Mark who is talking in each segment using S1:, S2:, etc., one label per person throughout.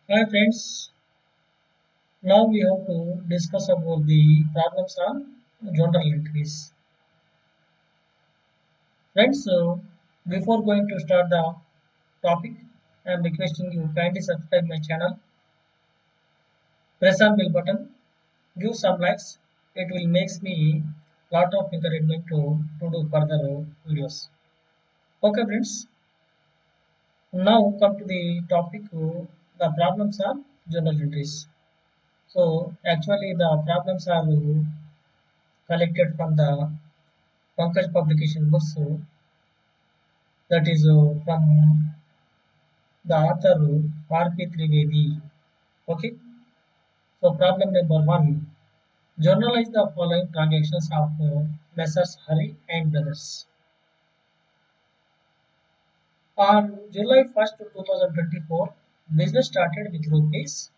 S1: Hi friends, now we have to discuss about the problems on journal entries. Friends, before going to start the topic, I am requesting you kindly subscribe my channel, press on bell button, give some likes. It will makes me lot of encouragement to do further videos. Okay friends, now come to the topic, the problems are journal entries. So actually the problems are collected from the Pankaj publication books, that is from the author R.P. Trivedi. Okay, so problem number one. Journalize the following transactions of Messrs. Hari and Brothers. On July 1st, 2024, business started with rupees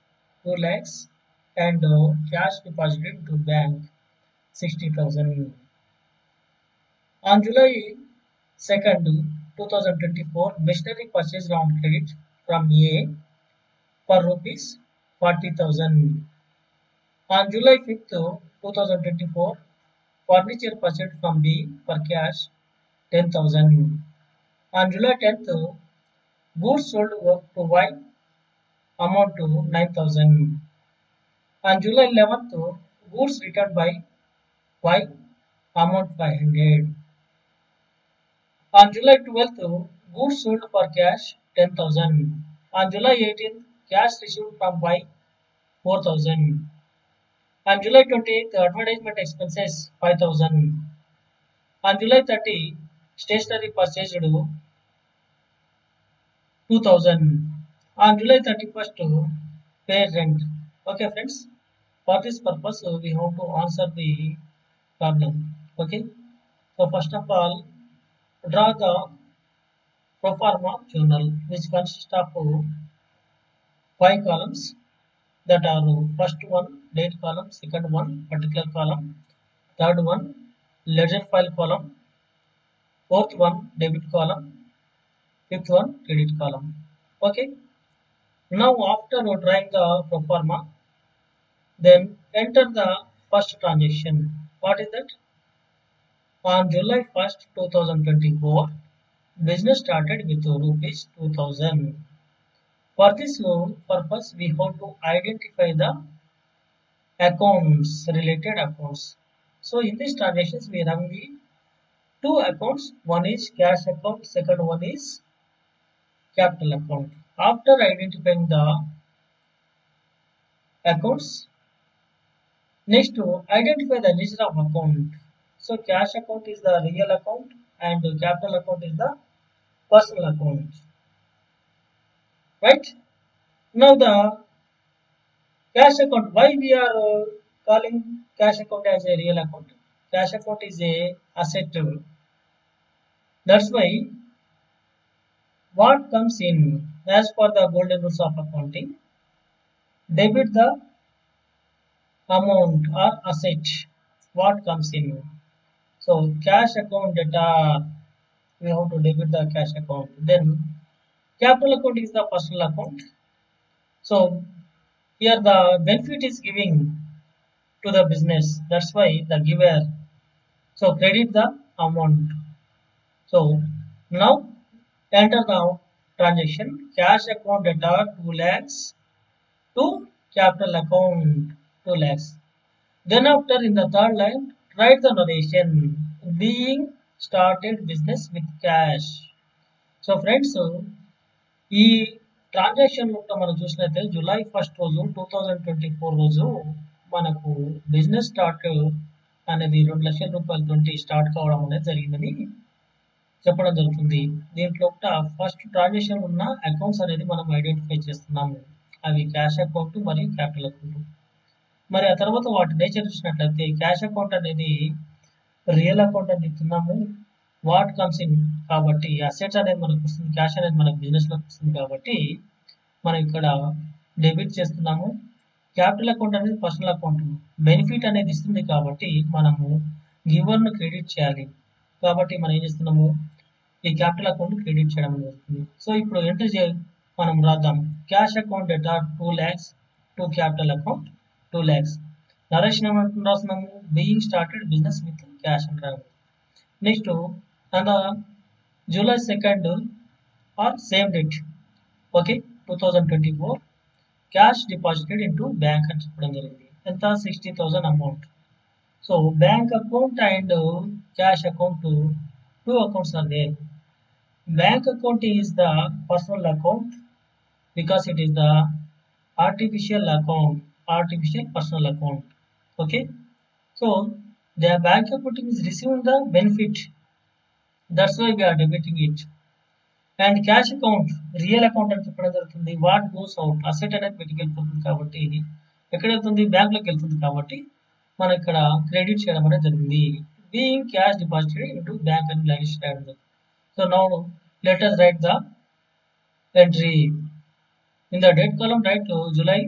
S1: 2 lakhs and cash deposited to bank 60,000. On July 2nd, 2024, machinery purchased on credit from A for rupees 40,000. On July 5th, 2024, furniture purchased from B for cash 10,000. On July 10th, goods sold to Y amount to 9,000. On July 11th, goods returned by Y amount 500. On July 12th, goods sold for cash 10,000. On July 18th, cash received from Y 4,000. On July 28th, advertisement expenses 5,000. On July 30, stationery purchased 2,000. On July 31st, pay rent. Okay, friends. For this purpose, we have to answer the problem. Okay. So first of all, draw the pro forma journal, which consists of 5 columns. That are first one date column, second one particular column, third one ledger file column, fourth one debit column, fifth one credit column. Okay. Now after drawing the pro forma, then enter the first transaction. What is that? On July 1st, 2024, business started with rupees 2,000. For this purpose, we have to identify the related accounts. So in these transactions, we have the two accounts. One is cash account, second one is capital account. After identifying the accounts, next to identify the nature of account. So cash account is the real account and capital account is the personal account. Right? Now the cash account, why we are calling cash account as a real account? Cash account is a asset. That's why what comes in as per the golden rules of accounting, debit the amount or asset what comes in. So cash account data, we have to debit the cash account. Then capital account is the personal account. So here the benefit is giving to the business. That's why the giver. So credit the amount. So now enter the transaction. Cash account data 2 lakhs to capital account 2 lakhs. Then after in the third line, write the narration. Being started business with cash. So friends, ఈ transaction మనం చూసినట్లయితే July 1st రోజు 2024 రోజు మనకు business start అనేది 2 లక్షల రూపాయలతోటి start కావడం అనేది జరిగిందని చెప్పడం జరుగుతుంది. దీంట్లో ఫస్ట్ ట్రాన్సాక్షన్ ఉన్న అకౌంట్స్ అనేది మనం ఐడెంటిఫై చేస్తున్నాము. అవి క్యాష్ అకౌంట్ మరియు క్యాపిటల్ అకౌంట్. మరి ఆ తర్వాత వాటి నేచర్ చూసినట్లయితే క్యాష్ అకౌంట్ అనేది రియల్ అకౌంట్ అని చెప్తున్నాము. వాట్ కమ్స్ ఇన్ కాబట్టి అసెట్స్ అనేది మనకు వస్తుంది, క్యాష్ అనేది మనకు బిజినెస్ లోకి వస్తుంది కాబట్టి మనం ఇక్కడ డెబిట్ చేస్తున్నాము. క్యాపిటల్ అకౌంట్ అనేది పర్సనల్ అకౌంట్, బెనిఫిట్ అనేది ఇస్తుంది కాబట్టి మనము గివర్ ను క్రెడిట్ చేయాలి. కాబట్టి మనం ఏం చేస్తున్నాము, ఈ క్యాపిటల్ అకౌంట్ క్రెడిట్ చేయడం జరుగుతుంది. సో ఇప్పుడు ఎంట్రీ మనం రాద్దాం. క్యాష్ అకౌంట్ డేటా 2 lakhs to capital account 2 lakhs. Narration ఏమంటున్నాం రాస్తున్నాము, being started business with cash అంటారు. Next and July 2nd or same date, okay, 2024 cash deposited into bank అని చెప్పడం జరిగింది. ఎంత 60,000 amount. So bank account and cash account, two accounts are there. Bank account is the personal account because it is the artificial account, artificial personal account. Okay, so the bank account is receiving the benefit, that's why we are debiting it. And cash account, real account అని చెప్పడం జరుగుతుంది. What goes out, asset అనేది బయటికి వెళ్ళిపోతుంది కాబట్టి ఎక్కడ వెళ్తుంది, బ్యాంక్లోకి వెళ్తుంది కాబట్టి మనం ఇక్కడ క్రెడిట్ చేయడం అనేది జరిగింది. Being cash deposited into bank అని లైన్ చేయడం జరిగింది. So now let us write the entry. In the date column write July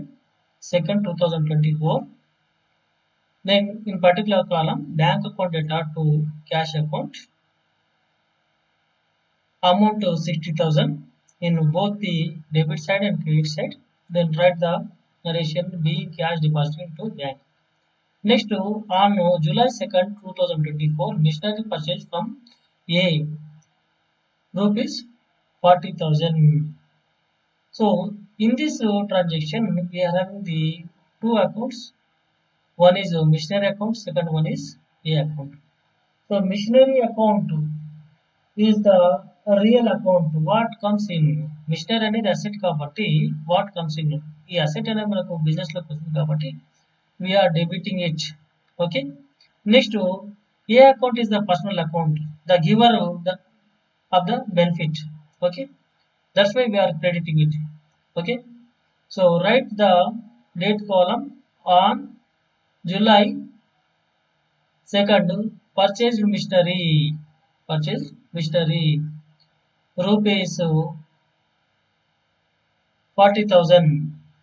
S1: 2nd 2024. Then in particular column bank account data to cash account, amount to 60,000 in both the debit side and credit side. Then write the narration being cash deposited into bank. Next on July 2nd 2024 machinery purchase from A rupees 40,000. So in this transaction we are having the two accounts. One is machinery account, second one is A account. So machinery account is the real account. What comes in, machinery అనేది asset కాబట్టి what comes in, ఈ asset అనేది మనకు business లోకి వస్తుంది కాబట్టి we are debiting it. Okay, next A account is the personal account, the giver of the benefit. Okay, that's why we are crediting it. Okay, so write the date column on July 2nd purchased machinery rupees 40,000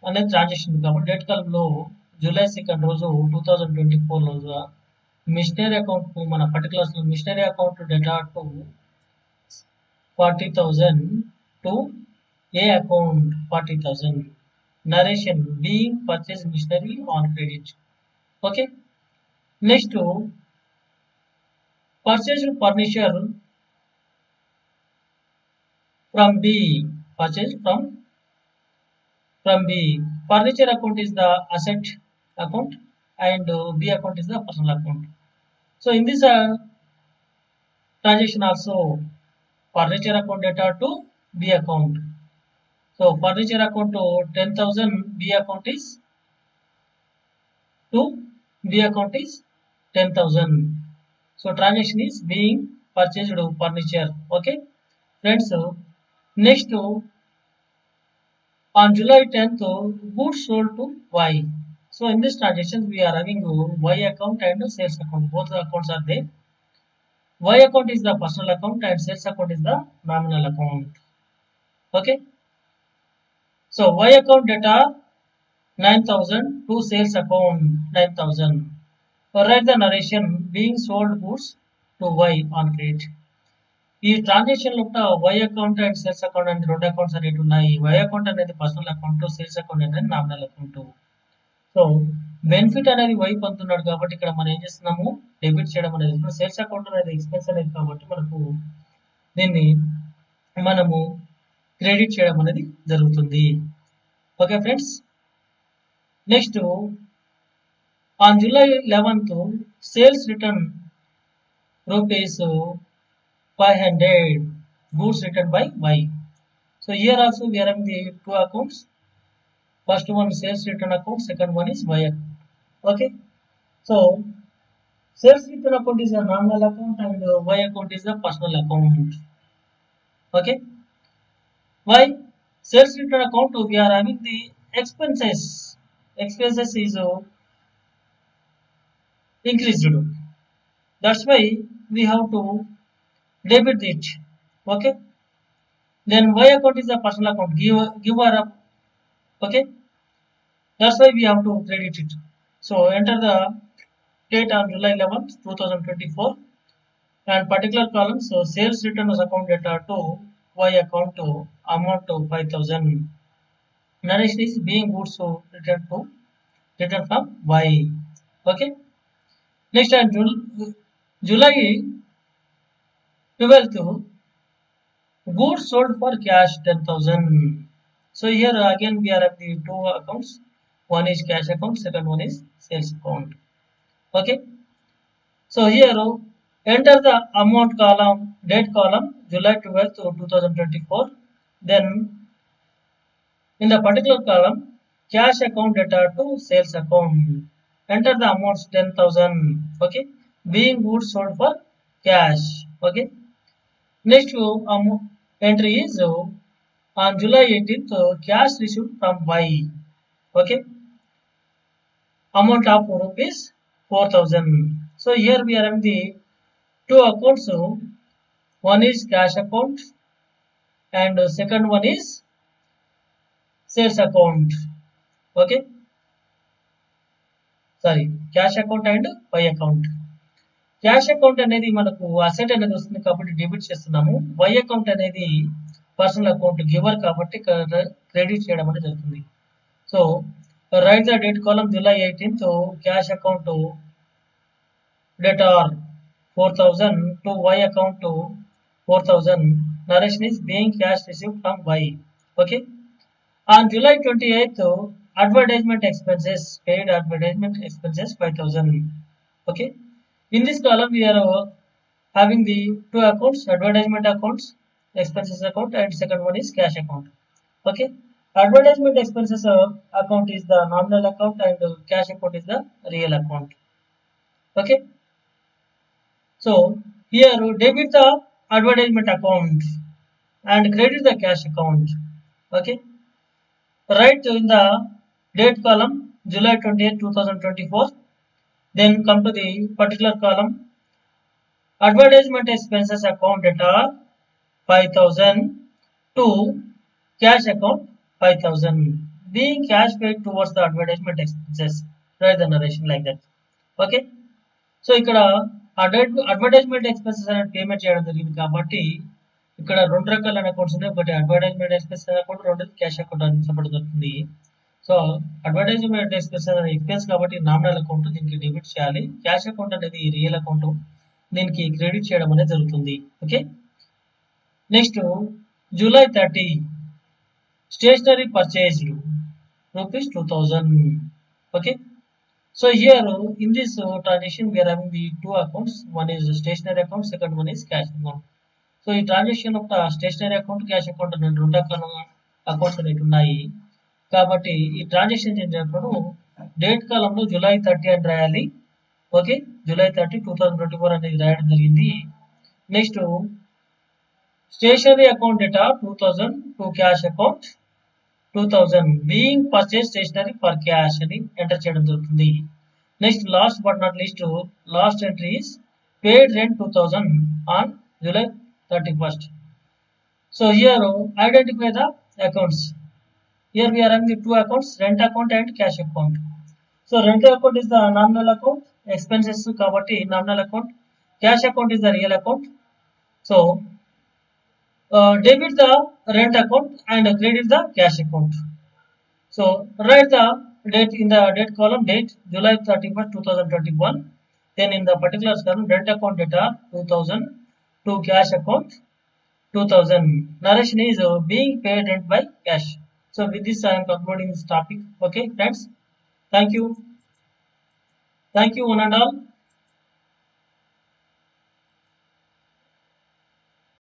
S1: అనే transaction కాబట్టి date కాలం లో July 2nd రోజు 2024 రోజు machinery account మన particulars machinery account debtor to 40,000 to A account 40,000. Narration being purchased machinery on credit. Okay, next purchased furniture from B, purchased from B. Furniture account is the asset account and B account is the personal account. So in this transaction also furniture account data to B account. So furniture account to 10,000, B account is to B account is 10,000. So transaction is being purchased furniture. Okay, friends. Next on July 10th goods sold to Y. So in this transaction we are having Y account and sales account. Both the accounts are there. Y account is the personal account and sales account is the nominal account. Okay, so Y account data 9,000 to sales account 9,000. Write the narration being sold goods to Y on credit. ఈ transaction లో Y account and sales account and రెండు accounts అనేవి ఉన్నాయి. Y account అనేది personal account, sales account అనేది nominal account. So benefit అనేది Y పొందుతున్నాడు కాబట్టి ఇక్కడ మనం ఏం చేస్తున్నాము, డెబిట్ చేయడం అనేది. ఇప్పుడు సేల్స్ అకౌంట్ అనేది ఎక్స్పెన్స్ అనేది కాబట్టి మనకు దీన్ని మనము క్రెడిట్ చేయడం అనేది జరుగుతుంది. Okay friends, next on July 11th sales return rupees 500, goods returned by Y. So here also we are having the two accounts. First one sales return account, second one is Y account. Okay, so sales return account is a nominal account and Y account is the personal account. Okay, why sales return account we are having the expenses is increased. That's why we have to debit it. Okay, then Y account is a personal account, giver up. Okay, that's why we have to credit it. So enter the date on July 11th 2024 and particular column. So sales return account data to Y account to amount to 5,000. Narration is being goods to return from Y. Okay. Next on July 12th, goods sold for cash 10,000. So here again we are at the two accounts. One is cash account, second one is sales account. Okay. So here enter the amount column, date column, July 12th, 2024. Then in the particular column, cash account data to sales account. Enter the amounts 10,000. Okay. Being goods sold for cash. Okay. Next entry is on July 18th, cash received from Y. Okay. Amount of rupees 4,000. So here we are having the two accounts. One is cash account and second one is sales account. Okay. Sorry, cash account and Y account. Cash account అనేది మనకు asset అనేది వస్తుంది కాబట్టి debit చేస్తున్నాము. Why account అనేది personal account giver కాబట్టి credit చేయడం అనేది జరుగుతుంది. So right the date column July 18th, cash account debtor 4,000 to Y account to 4,000. Narration is being cash received from Y. Okay. On July 28th, advertisement expenses, paid advertisement expenses 5,000. Okay. In this column, we are having the two accounts, advertisement accounts, expenses account, and second one is cash account. Okay. Advertisement expenses account is the nominal account and cash account is the real account. Okay. So here debit the advertisement account and credit the cash account. Okay. Right in the date column July 28th, 2024. Then come to the particular column, advertisement expenses account data 5,000 to cash account 5,000. Being cash paid towards the advertisement expenses. Write the narration like that. Okay. So ఇక్కడ advertisement expenses అనేది payment చేయడం జరిగింది కాబట్టి ఇక్కడ రెండు రకాలైన accounts ఉన్నాయి. ఒకటి అడ్వర్టైజ్మెంట్ ఎక్స్పెన్సెస్ అకౌంట్, రెండోది క్యాష్ అకౌంట్ అని చెప్పడం జరుగుతుంది. సో అడ్వర్టైజ్మెంట్ ఎక్స్పెన్సెస్ అనేది ఎక్స్పెన్స్ కాబట్టి నామినల్ అకౌంట్, దీనికి డెబిట్ చేయాలి. క్యాష్ అకౌంట్ అనేది రియల్ అకౌంట్, దీనికి క్రెడిట్ చేయడం అనేది జరుగుతుంది. Okay. Next July 30, stationery purchase rupees 2,000. Okay. So here in this transaction we are having the two accounts. One is stationery account, second one is cash account. So ఈ transaction ఒక stationery account, cash account అనే రెండు రకాల accounts అనేవి ఉన్నాయి కాబట్టి ఈ transaction చేసినప్పుడు డేట్ కాలంలో July 30 అని రాయాలి. ఓకే. July 30, 2024 అనేది రాయడం జరిగింది. Next stationery account debtor 2,000 to cash account 2,000. Being purchase stationery for cash అని ఎంటర్ చేయడం జరుగుతుంది. Next last but not least, last entry is paid rent 2,000 on July 31st. So here identify the accounts. Here we are having the two accounts, rent account and cash account. So rent account is the nominal account, expenses kabatti nominal account, cash account is the real account. So debit the rent account and credit the cash account. So write the date in the date column, date July 31st, 2021. Then in the particulars column, rent account data 2,000 to cash account 2,000. Narration is being paid rent by cash. So with this I am concluding this topic. Okay friends, thank you one and all.